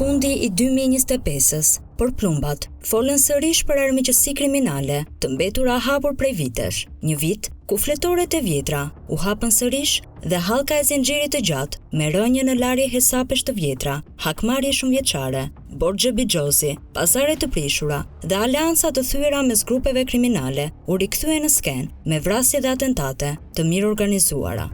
Fundi i 2025-s, por plumbat folën sërish për armiqësi kriminale të mbetura hapur prej vitesh, një vit ku fletoret e vjetra u hapën sërish dhe hallka e zinxhirit të gjatë me rënje në larje hesapesh të vjetra, hakmarrje shumëvjeçare, borxhe bixhozi, pazare të prishura dhe aleanca të thyera mes grupeve kriminale u rikthyen në skenë me vrasje dhe atentate të mirë organizuara.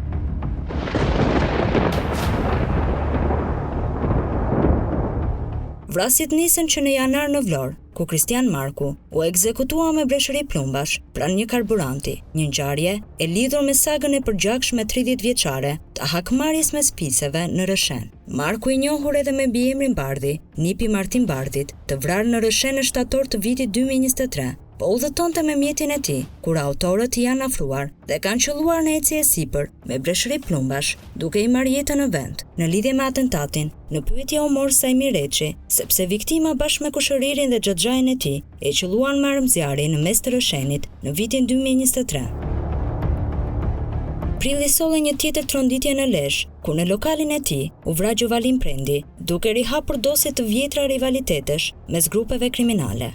Vrasjet nisën që në janar në Vlorë, ku Kristian Marku u ekzekutua me breshëri plumbash pranë një karburanti, një ngjarje e lidhur me sagën e përgjakshme 30 vjeçare të hakmarrjes mes piseve në Rëshen. Marku i njohur edhe me mbiemrin Bardhi, nipi Martin Bardhit, të vrarë në Rëshen në shtator të vitit 2023, po udhëtonte me mjetin e tij, kur autorët i janë afruar dhe kanë qelluar në ecje sipër me breshëri plumbash, duke i marrë jetën në vend. Në lidhje me atentatin, në pyetje u mor Sajmi Reçi, sepse viktima bashkë me kushëririn dhe xhaxhain e tij e qelluan me armëzjarri në mes të Rëshenit në vitin 2023. Prilli solli një tjetër tronditje në Lezhë, ku në lokalin e tij u vra Gjovalin Prendi, duke rihapur dosje të vjetra rivalitetesh mes grupeve kriminale.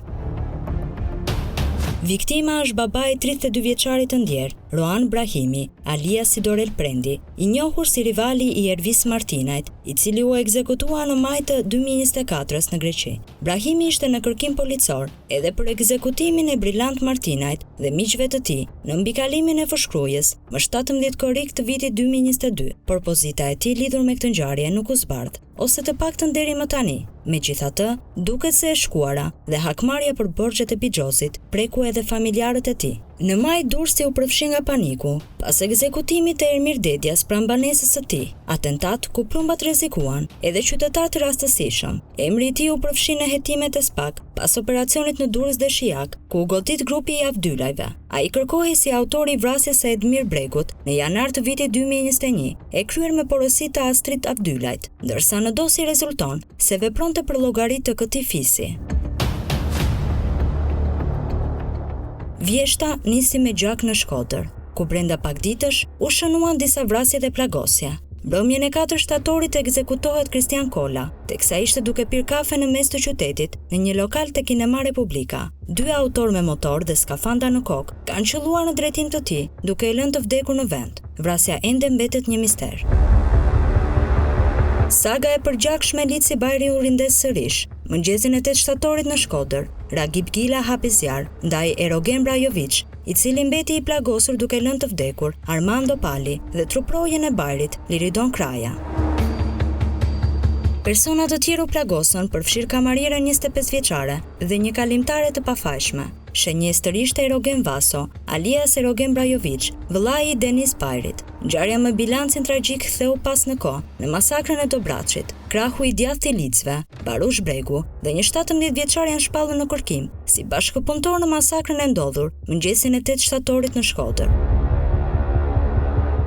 Viktima është babai 32 vjeçarit të ndjer, Roan Brahimi, alias Sidorel Prendi, i njohur si rivali i Ervis Martinajt, i cili u ekzekutua në maj të 2024 në Greqi. Brahimi ishte në kërkim policor edhe për ekzekutimin e Brillant Martinajt dhe miqve të tij në mbikalimin e Fshkrujës më 17 korrik të vitit 2022, por pozita e tij lidhur me këtë ngjarje nuk u zbardh, ose të paktën deri më tani. Megjithatë, duket se e shkuara dhe hakmarrja për borxhet e bixhozit preku edhe familjarët e tij. Në maj Durrësi u përfshi nga paniku pas ekzekutimit të Ermir Dedjas pranë banesës së tij, atentat ku plumbat rrezikuan edhe qytetar të rastësishëm. Emri i tij u përfshi në hetimet e SPAK pas operacionit në Durrës dhe Shijak, ku u godit grupi i Avdylajve. Ai kërkohej si autori i vrasjes së Edmir Bregut në janar të vitit 2021, e kryer me porosi të Astrit Avdylajt, ndërsa në dosje rezulton se vepronte për llogari të këtij fisi. Vjeshta nisi me gjak në Shkodër, ku brenda pak ditësh u shënuan disa vrasje dhe plagosje. Mbrëmjen e 4 shtatorit ekzekutohet Kristian Kolla, teksa ishte duke pirë kafe në mes të qytetit në një lokal te Kinema Republika. 2 autor me motor dhe skafanda në kokë kanë qelluar në drejtim të tij, duke e lënë të vdekur në vend. Vrasja ende mbetet një mister. Saga e përgjakshme Lici Bajri u rindes sërish. Mëngjesin e 8 shtatorit në Shkodër, Ragib Gila hapi zjarr ndaj Erogen Brajovic, i cili mbeti i plagosur duke lënë të vdekur Armando Pali dhe truprojen e Bajrit Liridon Kraja. Persona të tjerë u plagosën, përfshirë kamarierën 25 vjeçare dhe një kalimtare të pafajshme. Shënjestër ishte Erogen Vaso, alias Erogen Brajovic, vëllai i Denis Bajrit. Ngjarja me bilancin tragjik ktheu pas në kohë në masakrën e Dobratshit. Krahu i djathtë i Licve, Barush Bregu dhe një 17 vjeçar janë shpallur në kërkim si bashkëpunëtor në masakrën e ndodhur mëngjesin e 8 shtatorit në Shkodër.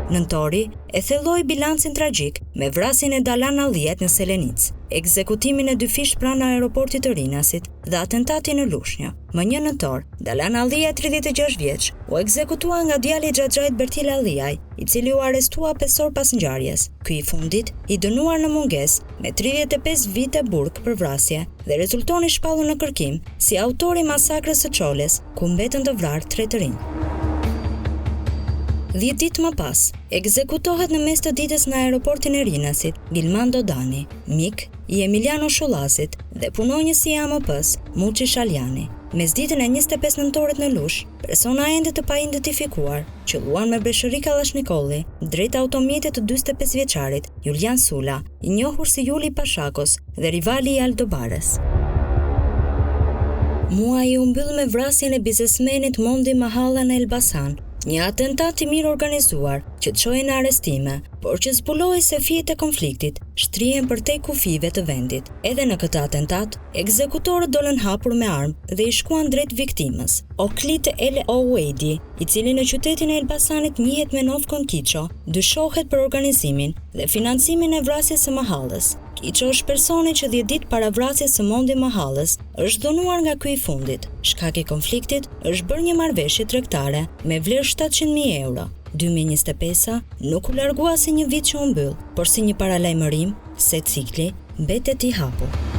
Nëntori e thelloi bilancin tragjik me vrasjen e Dalan Allijait në Selenic, ekzekutimin e 2 fish pranë aeroportit të Rinasit dhe atentatin në Lushnjë. Më 1 nëntor, Dalan Allijait 36 vjeç u ekzekutua nga djali i xhaxhait Bertil Allijaj, i cili u arrestua 5 orë pas ngjarjes. Ky i fundit i dënuar në mungesë me 35 vite burg për vrasje dhe rezultoni shpallur në kërkim si autori i masakrës së Çoles, ku mbetën të vrarë 3 të rinj. 10 ditë më pas, ekzekutohet në mes të ditës në aeroportin e Rinasit Gilman Dodani, mik i Emiliano Shullazit dhe punonjës i AMP-s Muçi Shaljani. Mesditën e 25 nëntorit në Lush, persona ende të paidentifikuar qelluan me breshëri Kalashnikolli drejt automjetit të 45 vjeçarit Julian Sula, i njohur si Juli Pashakos dhe rivali i Aldobares. Muaji u mbyll me vrasjen e biznesmenit Mondi Mahalla në Elbasan, një atentat i mirë organizuar që çoi në arrestime, por që zbuloi se fijet e konfliktit shtrihen përtej kufive të vendit. Edhe në këtë atentat, ekzekutorët dolën hapur me armë dhe i shkuan drejt viktimës. Oklit El Oweidi, i cili në qytetin e Elbasanit njihet me Novkon Kiço, dyshohet për organizimin dhe financimin e vrasjes së Mahallës. Kiço është personi që 10 ditë para vrasjes së Mondi Mahallës është dënuar nga ky i fundit. Shkak i konfliktit është bërë një marrëveshje tregtare me vlerë 700.000 euro. 2025 nuk u largua si një vit që u mbyll, por si një paralajmërim se cikli mbetet i hapur.